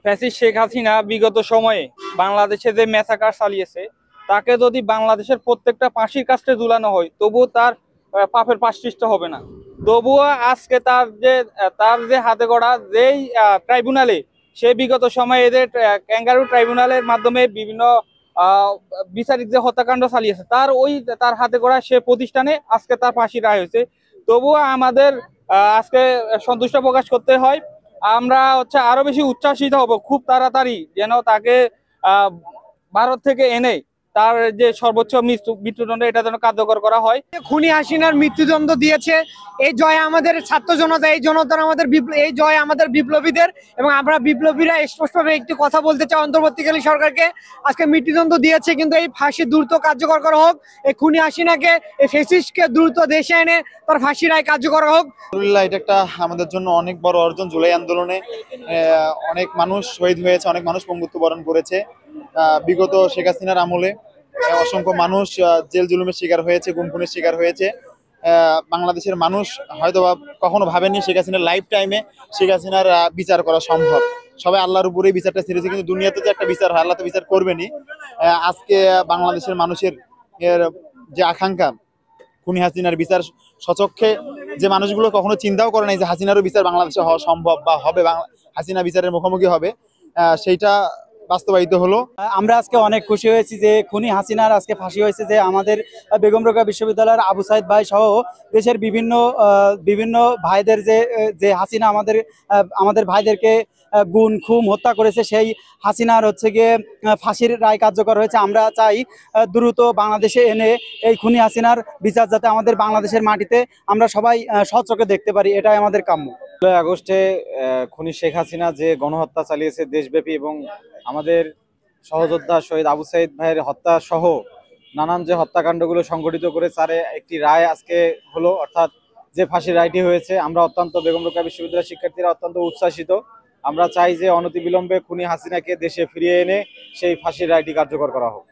Fascist Sheikh Hasina বিগত সময়ে বাংলাদেশে যে ম্যাসাকার চালিয়েছে, তাকে যদি বাংলাদেশের প্রত্যেকটা ফাঁসির কাস্টে ঝুলানো হয় তবুও তার পাপের প্রায়শ্চিত্ত হবে না। তবুও আজকে তার যে হাতে গড়া যেই ট্রাইব্যুনালে, সে বিগত সময়ে এদের ক্যাঙ্গারু ট্রাইব্যুনালের মাধ্যমে বিভিন্ন বিচারিক যে হত্যাকাণ্ড চালিয়েছে, তার হাতে গড়া সে প্রতিষ্ঠানে আজকে তার ফাঁসি রায় হয়েছে। তবুও আমাদের আজকে সন্তুষ্ট প্রকাশ করতে হয়। আমরা আরো বেশি উচ্ছ্বাসিত হব খুব তাড়াতাড়ি যেন তাকে ভারত থেকে এনে তার যে সর্বোচ্চ মৃত্যুদণ্ড এটা যেন কার্যকর করা হয়। খুনি হাসিনার মৃত্যুদণ্ড দিয়েছে, এই জয় আমাদের ছাত্র জনতা, এই জনতার আমাদের এই জয় আমাদের বিপ্লবীদের। এবং আমরা বিপ্লবীরা স্পষ্টভাবে একটি কথা বলতে চাই অন্তর্বর্তীকালীন সরকারকে, আজকে মৃত্যুদণ্ড দিয়েছে কিন্তু এই ফাঁসি দ্রুত কার্যকর করা হোক। এই খুনি হাসিনাকে, এই ফ্যাসিস্টকে দ্রুত দেশে এনে তার ফাঁসি রায় কার্যকর হোক। এটা একটা আমাদের জন্য অনেক বড় অর্জন। জুলাই আন্দোলনে অনেক মানুষ শহীদ হয়েছে, অনেক মানুষ পঙ্গুত্ব বরণ করেছে। বিগত শেখ হাসিনার আমলে অসংখ্য মানুষ জেল জুলুমের শিকার হয়েছে, গুম খুনের শিকার হয়েছে। বাংলাদেশের মানুষ হয়তো কখনো ভাবেনি শেখ হাসিনার লাইফ টাইমে শেখ হাসিনার বিচার করা সম্ভব। সবাই আল্লাহর উপরেই বিচারটা ছেড়েছে, কিন্তু দুনিয়াতে যে একটা বিচার হয়, আল্লাহ তো বিচার করবেনই। আজকে বাংলাদেশের মানুষের যে আকাঙ্ক্ষা, খুনি হাসিনার বিচার সচক্ষে যে মানুষগুলো কখনো চিন্তাও করে নাই যে হাসিনারও বিচার বাংলাদেশে হওয়া সম্ভব বা হবে, হাসিনা বিচারের মুখোমুখি হবে, সেইটা বাস্তবায়িত হলো। আমরা আজকে অনেক খুশি হয়েছি যে খুনি হাসিনার আজকে ফাঁসি হয়েছে, যে আমাদের বেগম রোকেয়া বিশ্ববিদ্যালয়ের আবু সাইদ ভাই সহ দেশের বিভিন্ন ভাইদের যে হাসিনা আমাদের ভাইদেরকে গুম খুন হত্যা করেছে, সেই হাসিনার গিয়ে ফাঁসির রায় কার্যকর হয়েছে। আমরা চাই দ্রুত বাংলাদেশে এনে এই খুনি হাসিনার বিচার যাতে আমাদের বাংলাদেশের মাটিতে আমরা সবাই সচক্ষে দেখতে পারি, এটাই আমাদের কাম্য। ১৬ আগস্টে খুনি শেখ হাসিনা যে গণহত্যা চালিয়েছে দেশব্যাপী, এবং আমাদের সহযোদ্ধা শহীদ আবু সাইদ ভাইয়ের হত্যা সহ নানান যে হত্যাকাণ্ডগুলো সংঘটিত করে তারে একটি রায় আজকে হলো, অর্থাৎ যে ফাঁসির রায়টি হয়েছে। আমরা বেগম রোকেয়া বিশ্ববিদ্যালয়ের শিক্ষার্থীরা অত্যন্ত উচ্ছ্বাসিত। আমরা চাই যে অনতিবিলম্বে খুনি হাসিনাকে দেশে ফিরিয়ে এনে সেই ফাঁসির রায়টি কার্যকর করা হোক।